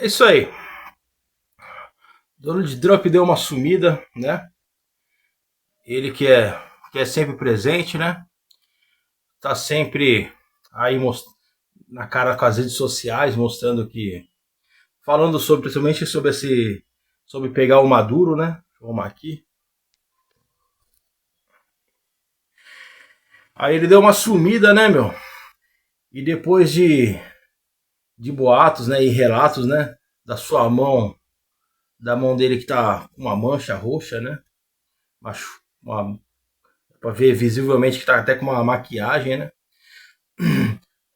É isso aí. Donald Trump deu uma sumida, né? Ele que é sempre presente, né? Tá sempre aí na cara com as redes sociais, mostrando que. Falando sobre, principalmente sobre esse. Sobre pegar o Maduro, né? Vamos aqui. Aí ele deu uma sumida, né, meu? E depois de boatos, né? E relatos, né? Da sua mão. Da mão dele que tá com uma mancha roxa, né? Uma, pra ver visivelmente que tá até com uma maquiagem, né?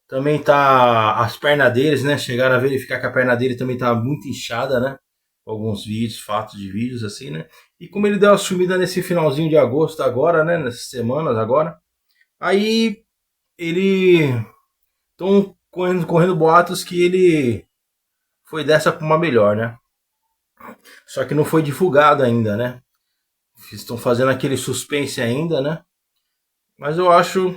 Também tá as pernas deles, né? Chegaram a verificar que a perna dele também tá muito inchada, né? Alguns vídeos, fatos de vídeos assim, né? E como ele deu uma sumida nesse finalzinho de agosto agora, né? Nessas semanas agora. Aí ele estão correndo boatos que ele foi dessa pra uma melhor, né? Só que não foi divulgado ainda, né? Estão fazendo aquele suspense ainda, né? Mas eu acho.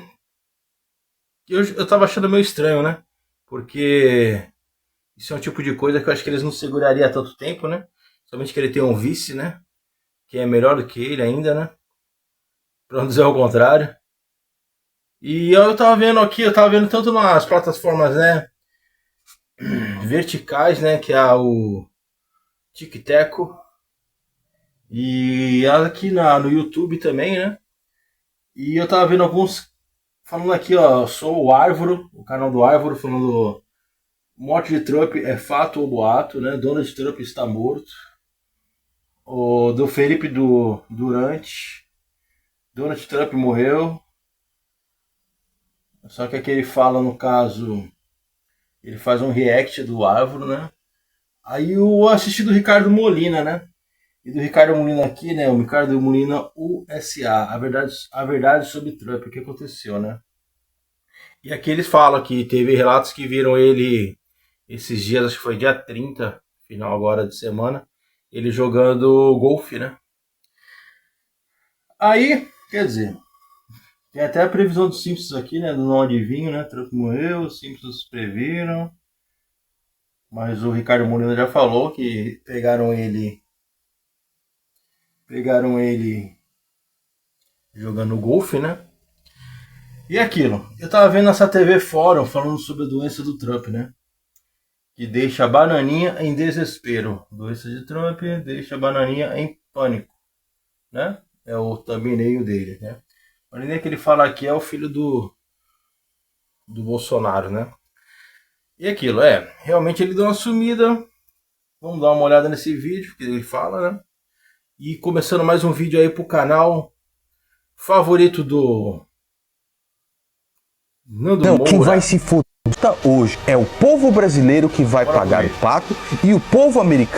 Eu tava achando meio estranho, né? Porque isso é um tipo de coisa que eu acho que eles não segurariam tanto tempo, né? Somente que ele tem um vice, né? Que é melhor do que ele ainda, né? Pra não dizer o contrário. E eu tava vendo aqui, eu tava vendo tanto nas plataformas, né? Verticais, né? Que é o TikTok. E aqui no YouTube também, né? E eu tava vendo alguns falando aqui, ó. Eu sou o Árvoro, o canal do Árvoro, falando. Morte de Trump é fato ou boato, né? Donald Trump está morto. O do Felipe Durante. Donald Trump morreu. Só que aqui ele fala, no caso, ele faz um react do Árvore, né? Aí eu assisti do Ricardo Molina, né? E do Ricardo Molina aqui, né? O Ricardo Molina USA, a verdade sobre Trump, o que aconteceu, né? E aqui eles falam que teve relatos que viram ele esses dias, acho que foi dia 30, final agora de semana, ele jogando golfe, né? Aí, quer dizer, tem até a previsão dos Simpsons aqui, né? Do não adivinho, né? Trump morreu, os Simpsons previram. Mas o Ricardo Molina já falou que pegaram ele jogando golfe, né? E aquilo, eu tava vendo essa TV Fórum falando sobre a doença do Trump, né? Que deixa a bananinha em desespero. Doença de Trump deixa a bananinha em pânico, né? É o thumbnail dele, né? A linha que ele fala aqui é o filho do Bolsonaro, né? E aquilo, realmente ele deu uma sumida. Vamos dar uma olhada nesse vídeo que ele fala, né? E começando mais um vídeo aí pro canal favorito do Nando Não, quem vai Moura. se fuder hoje é o povo brasileiro que vai Bora pagar ver. o pato e o povo americano.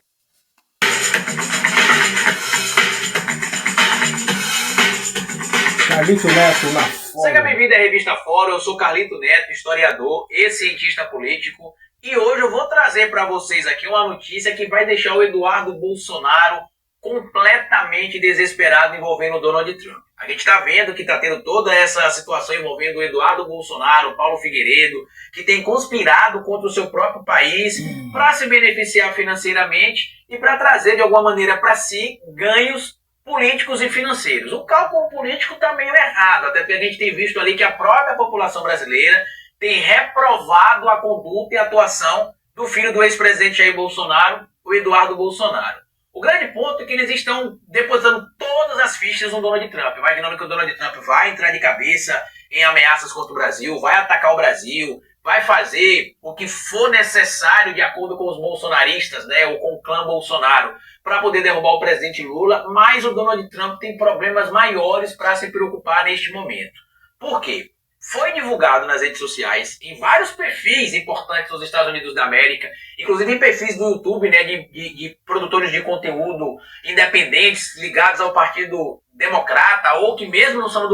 Carlito Neto na foto. Seja bem-vindo à Revista Fórum, eu sou Carlito Neto, historiador e cientista político. E hoje eu vou trazer para vocês aqui uma notícia que vai deixar o Eduardo Bolsonaro completamente desesperado envolvendo o Donald Trump. A gente está vendo que está tendo toda essa situação envolvendo o Eduardo Bolsonaro, o Paulo Figueiredo, que tem conspirado contra o seu próprio país para se beneficiar financeiramente e para trazer de alguma maneira para si ganhos políticos e financeiros. O cálculo político está meio errado, até porque a gente tem visto ali que a própria população brasileira tem reprovado a conduta e a atuação do filho do ex-presidente Jair Bolsonaro, o Eduardo Bolsonaro. O grande ponto é que eles estão depositando todas as fichas no Donald Trump, imaginando que o Donald Trump vai entrar de cabeça em ameaças contra o Brasil, vai atacar o Brasil, vai fazer o que for necessário de acordo com os bolsonaristas, né, ou com o clã Bolsonaro, para poder derrubar o presidente Lula, mas o Donald Trump tem problemas maiores para se preocupar neste momento. Por quê? Foi divulgado nas redes sociais, em vários perfis importantes nos Estados Unidos da América, inclusive em perfis do YouTube, né, de produtores de conteúdo independentes ligados ao Partido Democrata, ou que mesmo não sendo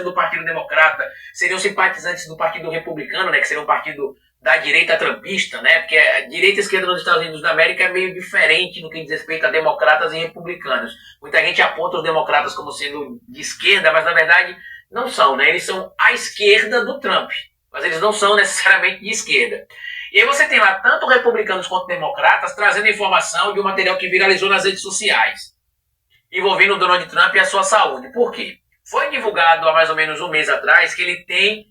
do Partido Democrata, seriam simpatizantes do Partido Republicano, né, que seria um partido da direita trumpista, né, porque a direita e a esquerda nos Estados Unidos da América é meio diferente no que diz respeito a democratas e republicanos. Muita gente aponta os democratas como sendo de esquerda, mas na verdade não são, né? Eles são à esquerda do Trump, mas eles não são necessariamente de esquerda. E aí você tem lá tanto republicanos quanto democratas trazendo informação de um material que viralizou nas redes sociais, envolvendo o Donald Trump e a sua saúde. Por quê? Foi divulgado há mais ou menos um mês atrás que ele tem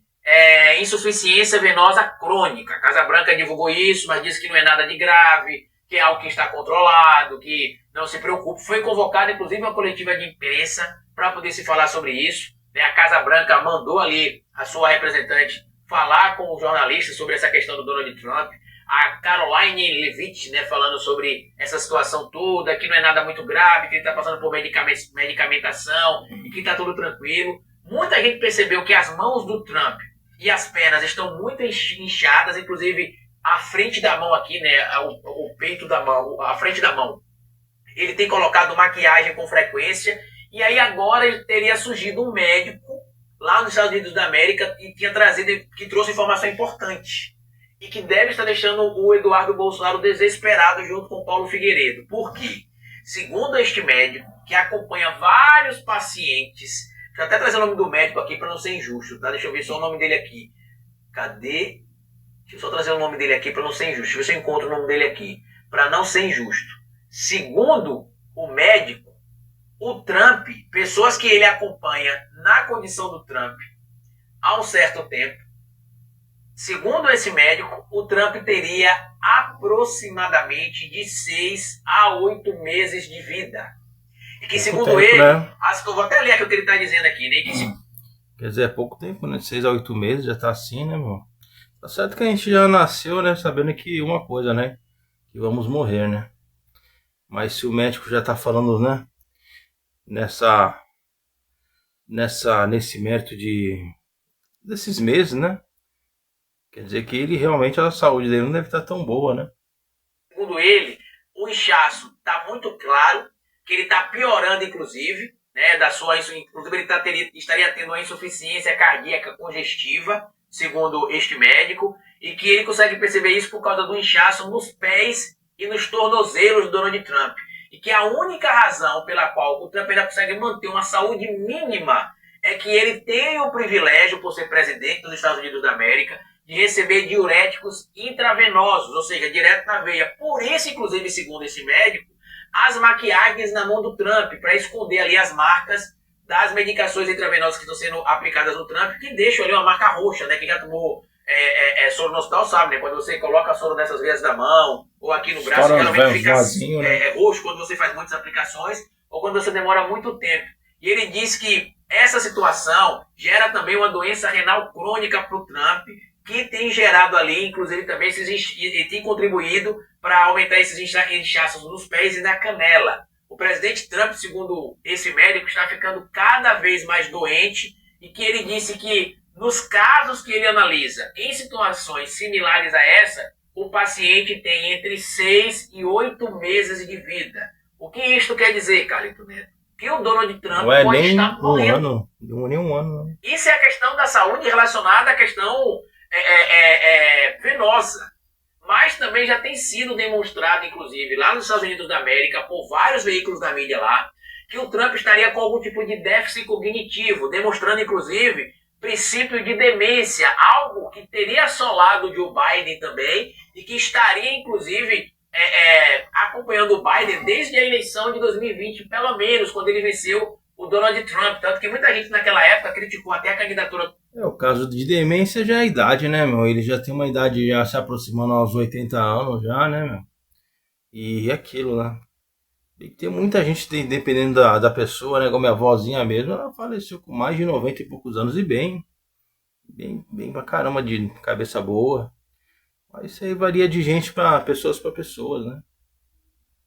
insuficiência venosa crônica. A Casa Branca divulgou isso, mas disse que não é nada de grave, que é algo que está controlado, que não se preocupe. Foi convocada, inclusive, uma coletiva de imprensa para poder se falar sobre isso. A Casa Branca mandou ali a sua representante falar com os jornalistas sobre essa questão do Donald Trump. A Caroline Levitt, falando sobre essa situação toda, que não é nada muito grave, que ele está passando por medicamentação e que está tudo tranquilo. Muita gente percebeu que as mãos do Trump e as pernas estão muito inchadas, inclusive a frente da mão aqui, o peito da mão, a frente da mão. Ele tem colocado maquiagem com frequência, e aí agora ele teria surgido um médico lá nos Estados Unidos da América e que trouxe informação importante e que deve estar deixando o Eduardo Bolsonaro desesperado junto com o Paulo Figueiredo. Por quê? Segundo este médico, que acompanha vários pacientes, deixa eu até trazer o nome do médico aqui para não ser injusto, tá? Deixa eu ver só o nome dele aqui. Cadê? Deixa eu só trazer o nome dele aqui para não ser injusto. Deixa eu ver se eu encontro o nome dele aqui, para não ser injusto. Segundo o médico, o Trump, pessoas que ele acompanha na condição do Trump há um certo tempo, segundo esse médico, o Trump teria aproximadamente de 6 a 8 meses de vida. E que, segundo tempo, ele, né? eu vou até ler aqui o que ele está dizendo aqui, né? Quer dizer, é pouco tempo, né? 6 a 8 meses já tá assim, né, meu? Tá certo que a gente já nasceu, né? Sabendo que uma coisa, né? Que vamos morrer, né? Mas se o médico já tá falando, né? Nesse mérito desses meses, né? Quer dizer que ele realmente, a saúde dele não deve estar tão boa, né? Segundo ele, o inchaço tá muito claro, que ele tá piorando, inclusive, né? Inclusive ele estaria tendo uma insuficiência cardíaca congestiva, segundo este médico, e que ele consegue perceber isso por causa do inchaço nos pés e nos tornozelos do Donald Trump. E que a única razão pela qual o Trump ainda consegue manter uma saúde mínima é que ele tem o privilégio, por ser presidente dos Estados Unidos da América, de receber diuréticos intravenosos, ou seja, direto na veia. Por isso, inclusive, segundo esse médico, as maquiagens na mão do Trump, para esconder ali as marcas das medicações intravenosas que estão sendo aplicadas no Trump, que deixam ali uma marca roxa, né? Quem já tomou soro no hospital sabe, né? Quando você coloca soro nessas veias da mão, ou aqui no braço, geralmente fica vazio, né? roxo quando você faz muitas aplicações, ou quando você demora muito tempo. E ele diz que essa situação gera também uma doença renal crônica para o Trump, que tem gerado ali, inclusive também, e tem contribuído para aumentar esses inchaços nos pés e na canela. O presidente Trump, segundo esse médico, está ficando cada vez mais doente, e que ele disse que nos casos que ele analisa, em situações similares a essa, o paciente tem entre 6 e 8 meses de vida. O que isto quer dizer, Carlito Neto? Que o Donald Trump pode estar morrendo. Não é nem um ano. Né? Isso é a questão da saúde relacionada à questão venosa. Mas também já tem sido demonstrado, inclusive, lá nos Estados Unidos da América, por vários veículos da mídia lá, que o Trump estaria com algum tipo de déficit cognitivo, demonstrando, inclusive, princípio de demência, algo que teria assolado o Joe Biden também, e que estaria, inclusive, acompanhando o Biden desde a eleição de 2020, pelo menos, quando ele venceu o Donald Trump. Tanto que muita gente naquela época criticou até a candidatura. O caso de demência já é a idade, né, meu? Ele já tem uma idade já se aproximando aos 80 anos já, né, meu? E aquilo, né? E tem muita gente, dependendo da pessoa, né? Como minha avózinha mesmo, ela faleceu com mais de 90 e poucos anos e bem pra caramba, de cabeça boa. Mas isso aí varia de gente para pessoas, né?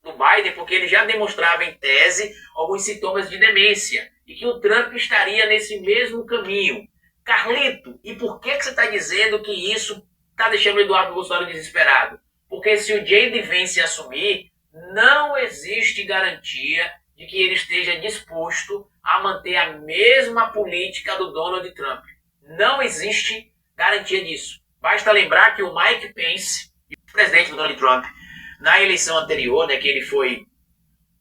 Do Biden, porque ele já demonstrava em tese alguns sintomas de demência e que o Trump estaria nesse mesmo caminho. Carlito, e por que você está dizendo que isso está deixando o Eduardo Bolsonaro desesperado? Porque se o J.D. Vance assumir, não existe garantia de que ele esteja disposto a manter a mesma política do Donald Trump. Não existe garantia disso. Basta lembrar que o Mike Pence, o presidente do Donald Trump, na eleição anterior, né, que ele foi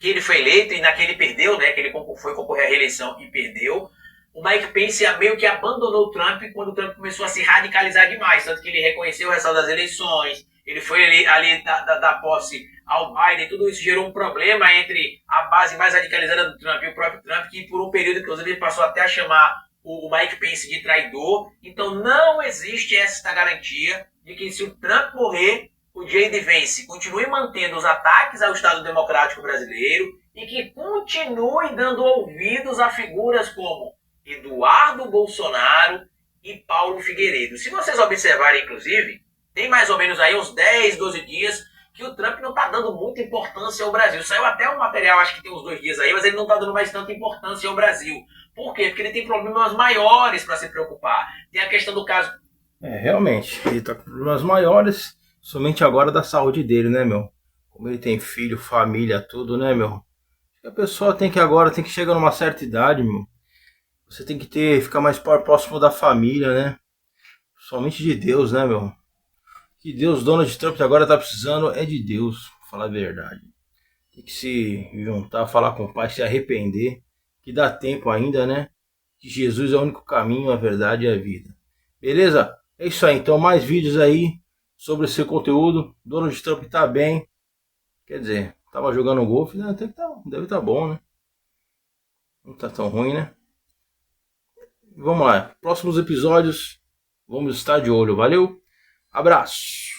eleito e na que ele perdeu, né, que ele foi concorrer à reeleição e perdeu, o Mike Pence meio que abandonou o Trump quando o Trump começou a se radicalizar demais, tanto que ele reconheceu o resultado das eleições, ele foi ali da posse ao Biden, tudo isso gerou um problema entre a base mais radicalizada do Trump e o próprio Trump, que por um período, inclusive, ele passou até a chamar o Mike Pence de traidor. Então não existe essa garantia de que se o Trump morrer, o J.D. Vance continue mantendo os ataques ao Estado Democrático Brasileiro e que continue dando ouvidos a figuras como Eduardo Bolsonaro e Paulo Figueiredo. Se vocês observarem, inclusive, tem mais ou menos aí uns 10, 12 dias que o Trump não está dando muita importância ao Brasil. Saiu até um material, acho que tem uns 2 dias aí, mas ele não está dando mais tanta importância ao Brasil. Por quê? Porque ele tem problemas maiores para se preocupar. Tem a questão do caso... Realmente, ele está com problemas maiores, somente agora da saúde dele, né, meu? Como ele tem filho, família, tudo, né, meu? A pessoa tem que chegar numa certa idade, meu. Você tem que ficar mais próximo da família, né? Somente de Deus, né, meu? Que Deus, Donald Trump, agora tá precisando é de Deus, pra falar a verdade. Tem que se juntar, falar com o Pai, se arrepender, que dá tempo ainda, né? Que Jesus é o único caminho, a verdade e a vida. Beleza? É isso aí, então mais vídeos aí sobre esse conteúdo. Donald Trump tá bem. Quer dizer, tava jogando golfe, né? Deve estar bom, né? Não tá tão ruim, né? Vamos lá, próximos episódios, vamos estar de olho. Valeu, abraço!